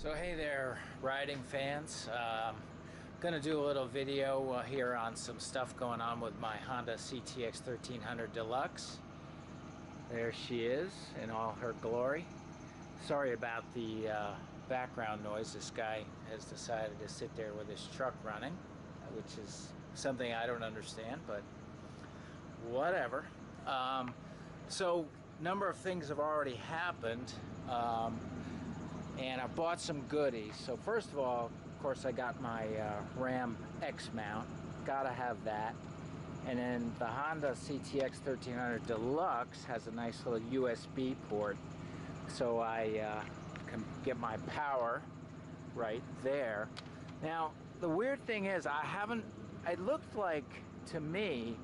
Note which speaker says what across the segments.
Speaker 1: So hey there, riding fans. Gonna do a little video here on some stuff going on with my Honda CTX 1300 Deluxe. There she is in all her glory. Sorry about the background noise. This guy has decided to sit there with his truck running, which is something I don't understand, but whatever. So number of things have already happened. And I bought some goodies. So first of all, of course, I got my Ram X mount. Gotta have that. And then the Honda CTX 1300 Deluxe has a nice little USB port, so I can get my power right there. Now, the weird thing is, it looked like, to me,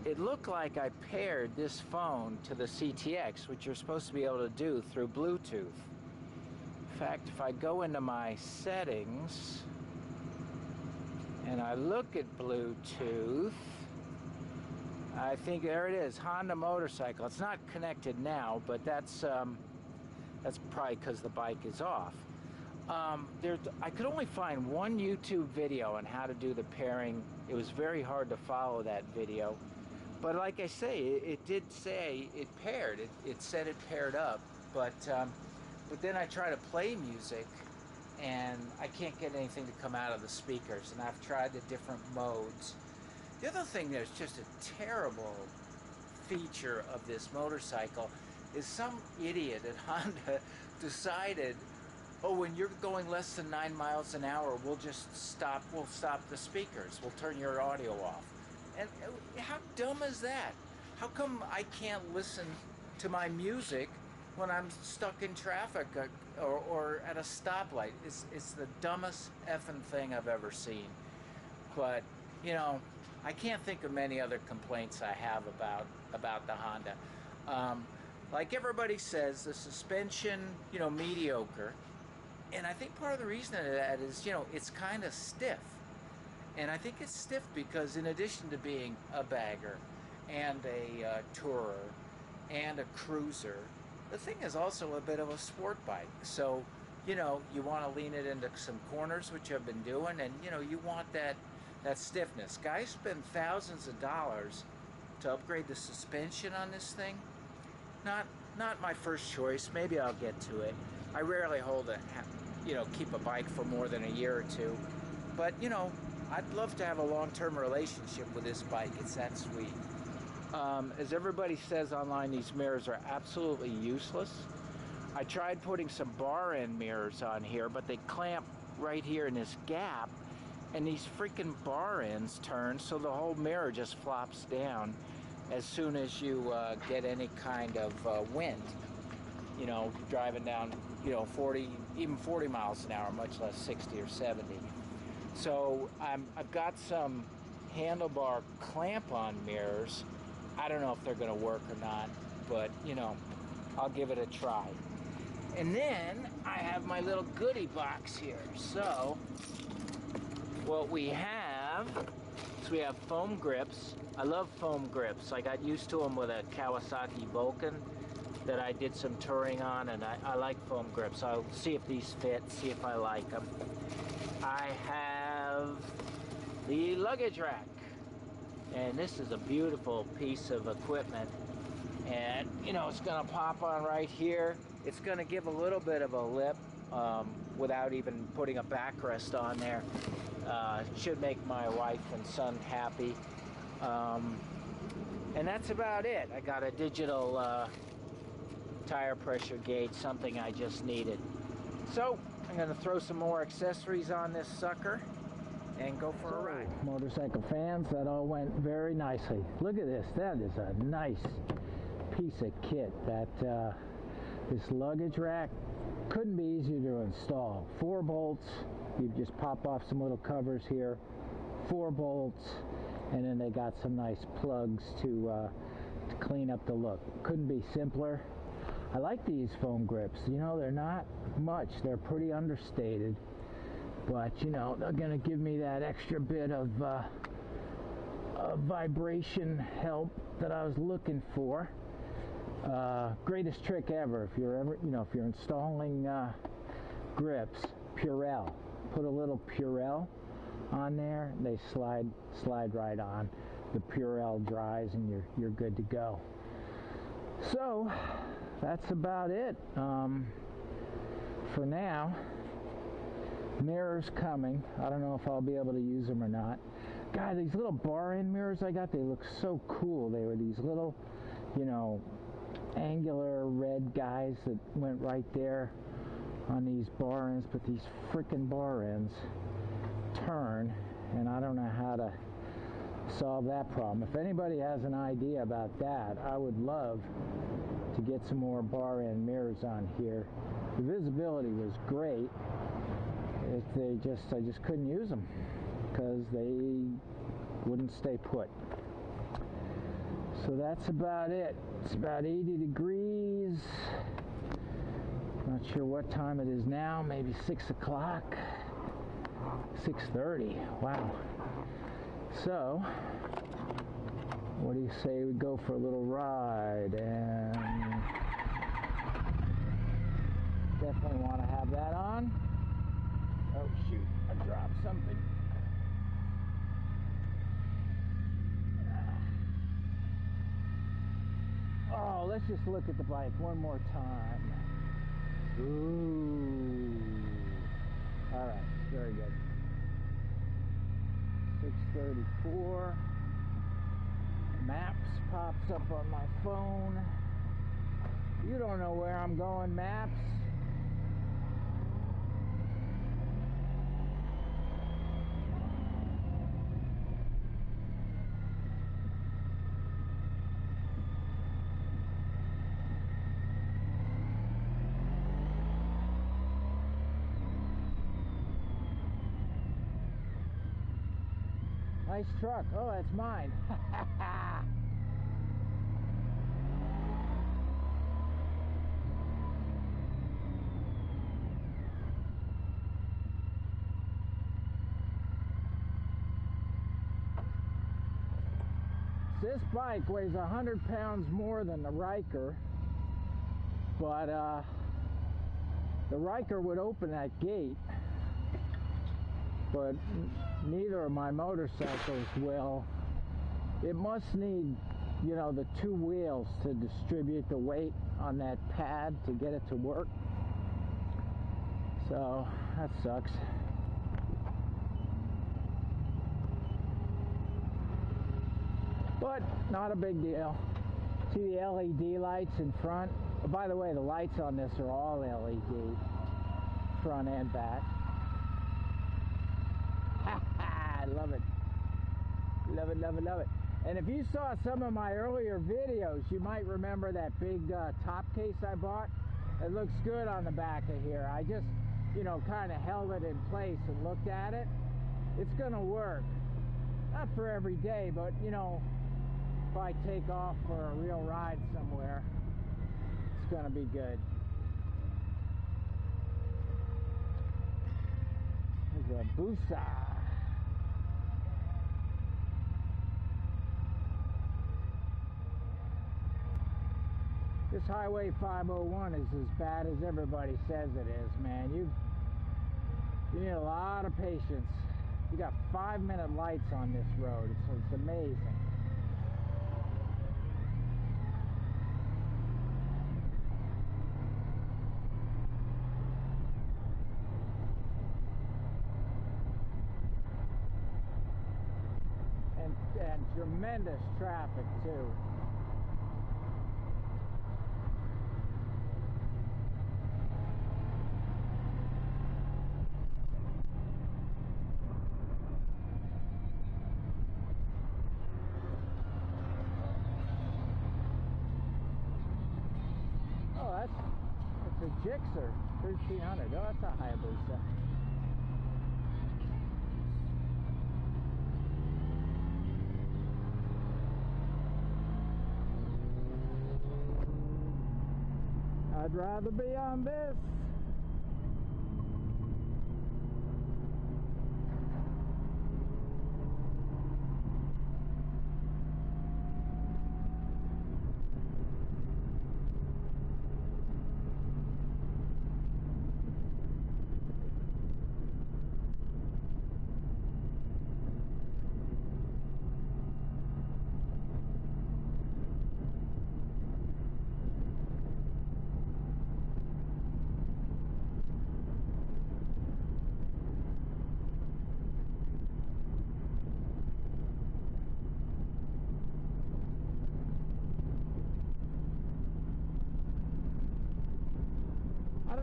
Speaker 1: it looked like I paired this phone to the CTX, which you're supposed to be able to do through Bluetooth. In fact, if I go into my settings and I look at Bluetooth, I think there it is, Honda motorcycle. It's not connected now, but that's probably because the bike is off. I could only find one YouTube video on how to do the pairing. It was very hard to follow that video, but like I say, it did say it paired. It said it paired up, but then I try to play music and I can't get anything to come out of the speakers, and I've tried the different modes. The other thing that's just a terrible feature of this motorcycle is some idiot at Honda decided, oh, when you're going less than 9 miles an hour, we'll stop the speakers, we'll turn your audio off. And how dumb is that? How come I can't listen to my music when I'm stuck in traffic or at a stoplight? It's the dumbest effing thing I've ever seen. But, you know, I can't think of many other complaints I have about the Honda. Like everybody says, the suspension, you know, mediocre. And I think part of the reason of that is, you know, it's kind of stiff. And I think it's stiff because in addition to being a bagger and a tourer and a cruiser, the thing is also a bit of a sport bike. So, you know, you want to lean it into some corners, which I've been doing, and, you know, you want that stiffness. Guys spend thousands of dollars to upgrade the suspension on this thing. Not my first choice. Maybe I'll get to it. I rarely keep a bike for more than a year or two. But, you know, I'd love to have a long-term relationship with this bike. It's that sweet. As everybody says online, these mirrors are absolutely useless. I tried putting some bar end mirrors on here, but they clamp right here in this gap, and these freaking bar ends turn, so the whole mirror just flops down as soon as you get any kind of wind. You know, driving down, you know, 40 miles an hour, much less 60 or 70. So I've got some handlebar clamp-on mirrors. I don't know if they're going to work or not, but, you know, I'll give it a try. And then I have my little goodie box here. So what we have is we have foam grips. I love foam grips. I got used to them with a Kawasaki Vulcan that I did some touring on, and I like foam grips. I'll see if these fit, see if I like them. I have the Luggage Rack. And this is a beautiful piece of equipment, and you know, it's gonna pop on right here. It's gonna give a little bit of a lip without even putting a backrest on there. Should make my wife and son happy. And that's about it. I got a digital tire pressure gauge, something I just needed. So I'm gonna throw some more accessories on this sucker and go for a ride. Motorcycle fans, that all went very nicely. Look at this. That is a nice piece of kit. This luggage rack couldn't be easier to install. 4 bolts. You just pop off some little covers here. 4 bolts, and then they got some nice plugs to clean up the look. Couldn't be simpler. I like these foam grips. You know, they're not much. They're pretty understated. But, you know, they're going to give me that extra bit of vibration help that I was looking for. Greatest trick ever. If you're installing grips, Purell. Put a little Purell on there, they slide right on. The Purell dries and you're good to go. So that's about it for now. Mirrors coming. I don't know if I'll be able to use them or not. God, these little bar end mirrors I got, they look so cool. They were these little, you know, angular red guys that went right there on these bar ends, but these freaking bar ends turn, and I don't know how to solve that problem. If anybody has an idea about that, I would love to get some more bar end mirrors on here. The visibility was great. I just couldn't use them because they wouldn't stay put. So that's about it. It's about 80 degrees. Not sure what time it is now. Maybe 6 o'clock. 6:30. Wow. So, what do you say we go for a little ride? And definitely want to have that on. Oh shoot, I dropped something. Oh, let's just look at the bike one more time. Ooh. All right, very good. 6:34. Maps pops up on my phone. You don't know where I'm going, Maps. Nice truck. Oh, that's mine. This bike weighs 100 pounds more than the Riker, but the Riker would open that gate, but neither of my motorcycles will. It must need, you know, the two wheels to distribute the weight on that pad to get it to work. So that sucks. But not a big deal. See the LED lights in front? Oh, by the way, the lights on this are all LED, front and back. I love it. Love it, love it, love it. And if you saw some of my earlier videos, you might remember that big top case I bought. It looks good on the back of here. I just, you know, kind of held it in place and looked at it. It's gonna work. Not for every day, but, you know, if I take off for a real ride somewhere, it's gonna be good. There's a Busa. This Highway 501 is as bad as everybody says it is, man. You need a lot of patience. You got 5-minute lights on this road. It's amazing. And tremendous traffic too. It's a Gixxer 1300. Oh, that's a Hayabusa. I'd rather be on this.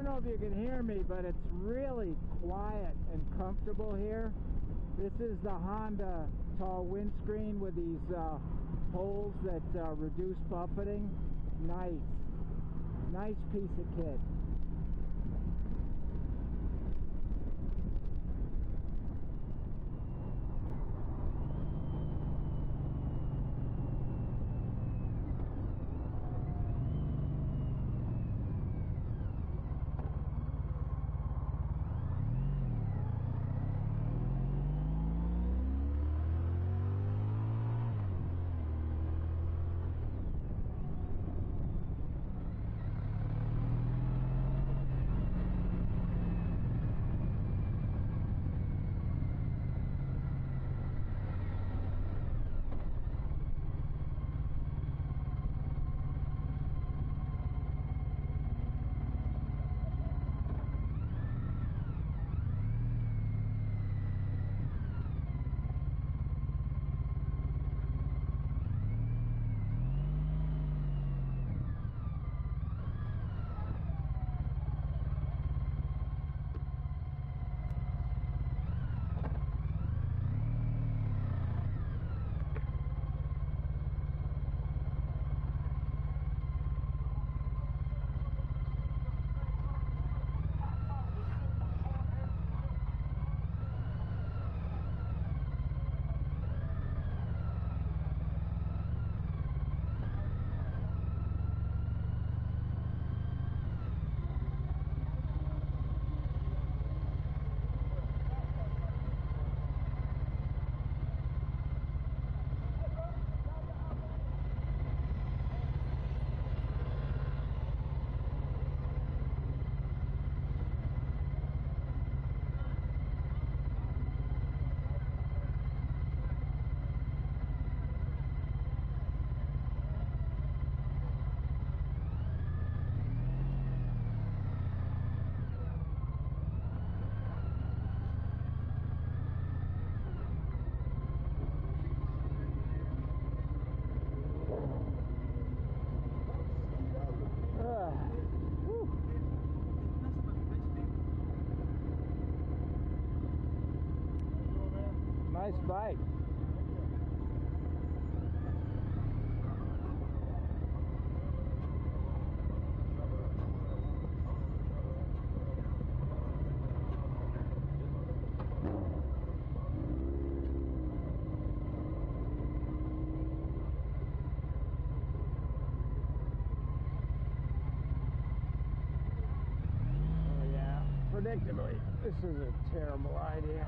Speaker 1: know if you can hear me, but it's really quiet and comfortable here. This is the Honda tall windscreen with these holes that reduce buffeting. Nice piece of kit. Nice bike. Oh yeah, predictably, this is a terrible idea.